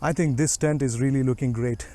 I think this tent is really looking great.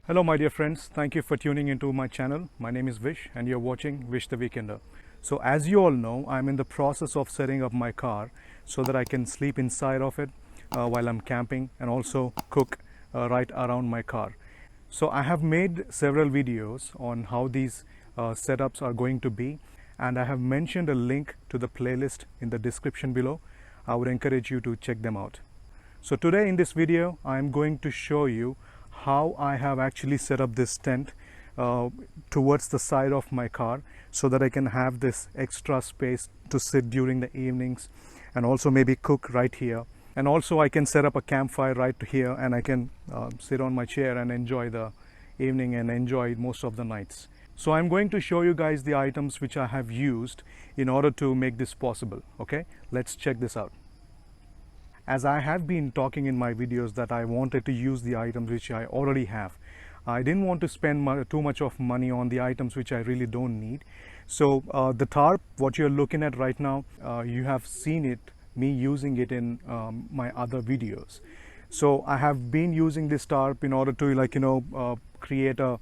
Hello my dear friends, thank you for tuning into my channel. My name is Vish and you're watching Vish the Weekender. So as you all know, I'm in the process of setting up my car so that I can sleep inside of it while I'm camping and also cook right around my car. So I have made several videos on how these setups are going to be, and I have mentioned a link to the playlist in the description below. I would encourage you to check them out. So today in this video, I'm going to show you how I have actually set up this tent towards the side of my car so that I can have this extra space to sit during the evenings and also maybe cook right here. And also I can set up a campfire right here and I can sit on my chair and enjoy the evening and enjoy most of the nights. So I'm going to show you guys the items which I have used in order to make this possible. Okay, let's check this out. As I have been talking in my videos that I wanted to use the items which I already have. I didn't want to spend too much of money on the items which I really don't need. So the tarp, what you're looking at right now, you have seen it, me using it in my other videos. So I have been using this tarp in order to create a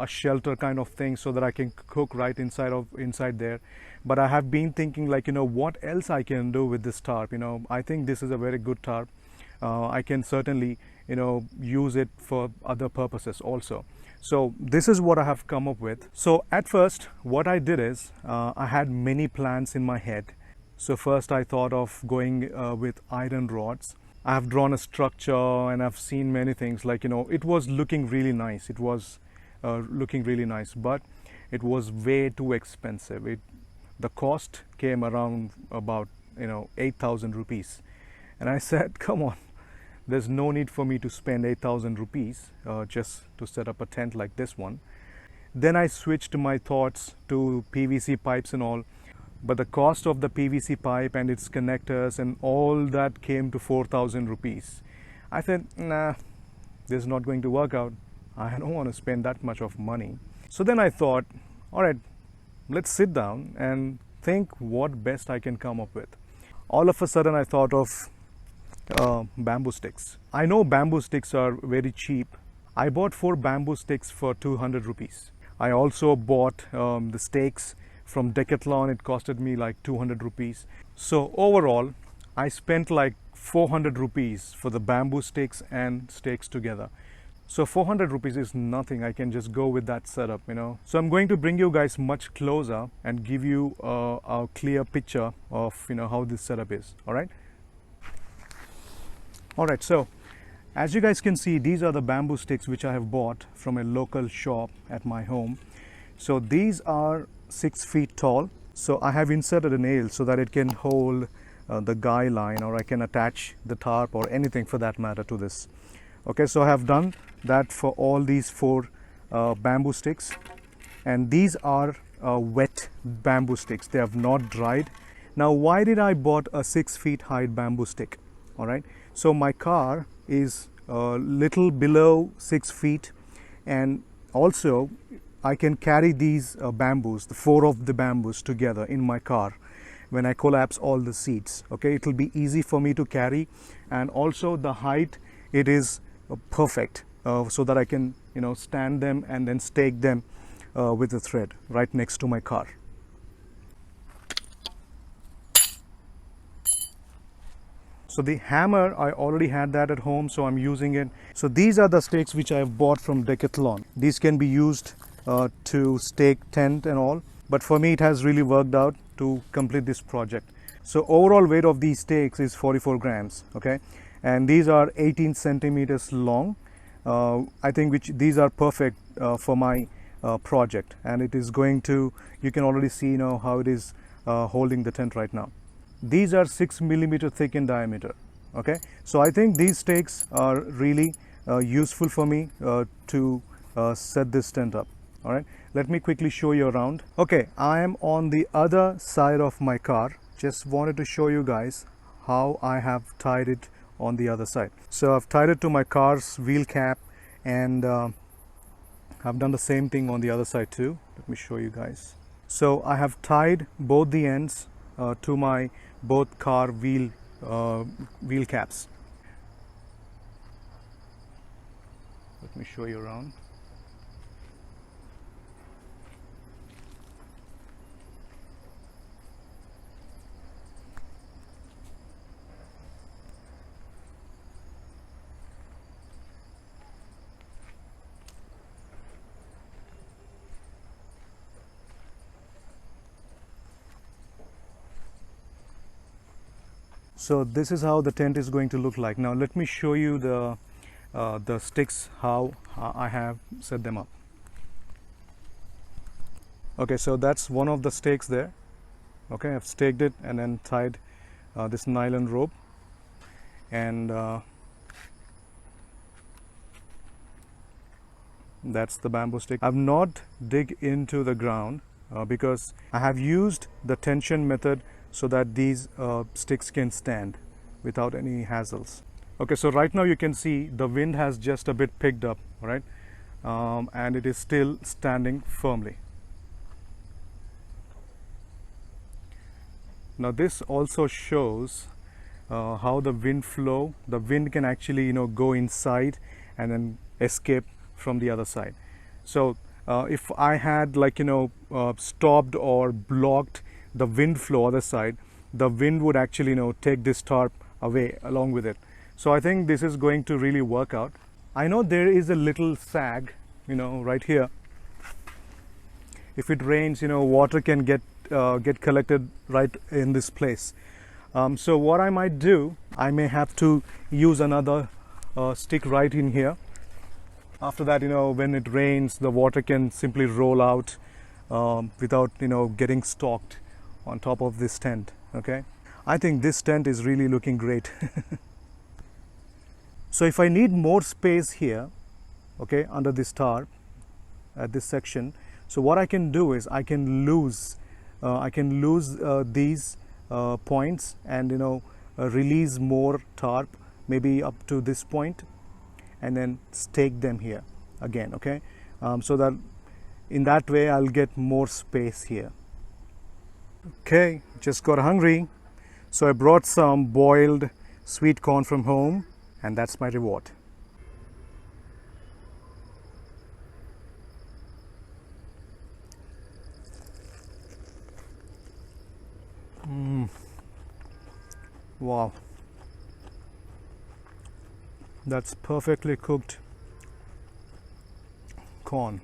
shelter kind of thing so that I can cook right inside there. But I have been thinking what else I can do with this tarp. I think this is a very good tarp. I can certainly use it for other purposes also. So this is what I have come up with. So at first what I did is I had many plans in my head. So first I thought of going with iron rods. I have drawn a structure and I've seen many things it was looking really nice. It was looking really nice, but it was way too expensive. The cost came around about 8,000 rupees, and I said, come on, there's no need for me to spend 8,000 rupees just to set up a tent like this one. Then I switched my thoughts to PVC pipes and all, but the cost of the PVC pipe and its connectors and all that came to 4,000 rupees. I said, nah, this is not going to work out. I don't want to spend that much of money. So then I thought, all right, let's sit down and think what best I can come up with. All of a sudden I thought of bamboo sticks. I know bamboo sticks are very cheap. I bought 4 bamboo sticks for 200 rupees. I also bought the stakes from Decathlon. It costed me like 200 rupees. So overall I spent like 400 rupees for the bamboo sticks and stakes together. So 400 rupees is nothing. I can just go with that setup, So I'm going to bring you guys much closer and give you a clear picture of, how this setup is. All right. All right. So as you guys can see, these are the bamboo sticks which I have bought from a local shop at my home. So these are 6 feet tall. So I have inserted a nail so that it can hold the guy line, or I can attach the tarp or anything for that matter to this. Okay, so I have done that for all these 4 bamboo sticks, and these are wet bamboo sticks. They have not dried. Now why did I bought a 6 feet high bamboo stick? All right, so my car is a little below 6 feet, and also I can carry these bamboos, the 4 of the bamboos together in my car when I collapse all the seats. Okay, it will be easy for me to carry, and also the height, it is perfect so that I can stand them and then stake them with a thread right next to my car. So the hammer, I already had that at home, so I'm using it. So these are the stakes which I have bought from Decathlon. These can be used to stake tent and all, but for me it has really worked out to complete this project. So overall weight of these stakes is 44 grams, okay? And these are 18 centimeters long. I think these are perfect for my project, and it is going to, you can already see how it is holding the tent right now. These are 6 millimeter thick in diameter, okay? So I think these stakes are really useful for me to set this tent up. All right, let me quickly show you around. Okay, I am on the other side of my car. Just wanted to show you guys how I have tied it on the other side. So I've tied it to my car's wheel cap, and I've done the same thing on the other side too. Let me show you guys. So I have tied both the ends to my both car wheel caps. Let me show you around. So this is how the tent is going to look like. Now let me show you the sticks, how I have set them up. Okay, so that's one of the stakes there. Okay, I've staked it and then tied this nylon rope, and that's the bamboo stick. I've not dig into the ground because I have used the tension method so that these sticks can stand without any hassles. Okay, so right now you can see the wind has just a bit picked up, right? And it is still standing firmly. Now this also shows how the wind can actually go inside and then escape from the other side. So if I had stopped or blocked the wind flow other side, the wind would actually take this tarp away along with it. So I think this is going to really work out. I know there is a little sag right here. If it rains, water can get collected right in this place. So what I might do, I may have to use another stick right in here. After that, when it rains, the water can simply roll out without getting stocked on top of this tent. Okay, I think this tent is really looking great. So if I need more space here, okay, under this tarp at this section, so what I can do is I can lose these points and release more tarp, maybe up to this point, and then stake them here again. Okay, so that in that way I'll get more space here. Okay, just got hungry, so I brought some boiled sweet corn from home, and that's my reward. Wow, that's perfectly cooked corn.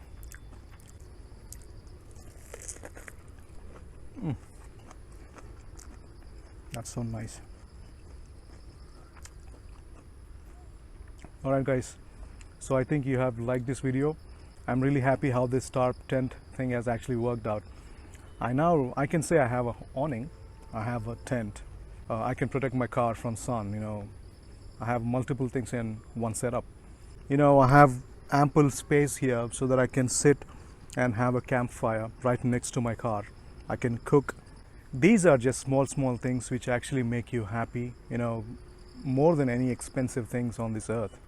That's so nice. Alright guys, so I think you have liked this video. I'm really happy how this tarp tent thing has actually worked out. I can say I have an awning, I have a tent, I can protect my car from sun. I have multiple things in one setup. I have ample space here so that I can sit and have a campfire right next to my car. I can cook. These are just small things which actually make you happy, more than any expensive things on this earth,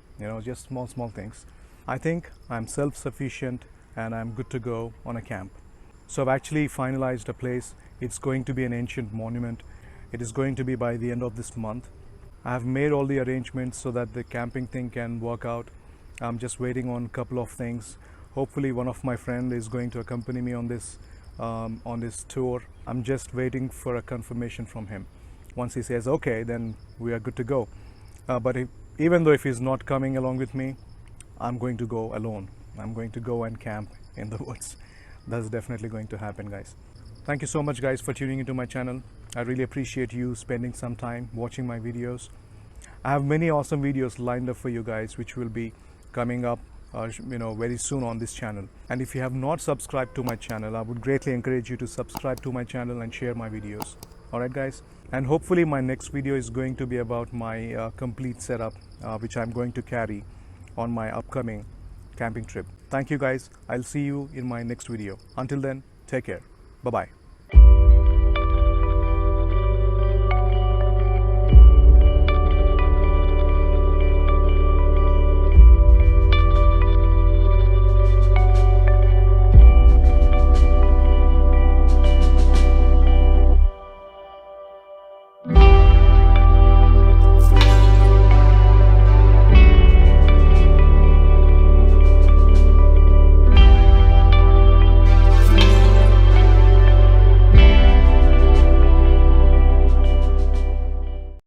just small things. I think I'm self-sufficient and I'm good to go on a camp. So I've actually finalized a place. It's going to be an ancient monument. It is going to be by the end of this month. I have made all the arrangements so that the camping thing can work out. I'm just waiting on a couple of things. Hopefully one of my friend is going to accompany me on this tour. I'm just waiting for a confirmation from him. Once he says okay, then we are good to go. But even though if he's not coming along with me, I'm going to go alone. I'm going to go and camp in the woods. That's definitely going to happen, guys. Thank you so much, guys, for tuning into my channel. I really appreciate you spending some time watching my videos. I have many awesome videos lined up for you guys, which will be coming up very soon on this channel. And if you have not subscribed to my channel, I would greatly encourage you to subscribe to my channel and share my videos. Alright, guys, and hopefully my next video is going to be about my complete setup, which I'm going to carry on my upcoming camping trip. Thank you, guys. I'll see you in my next video. Until then, take care. Bye bye.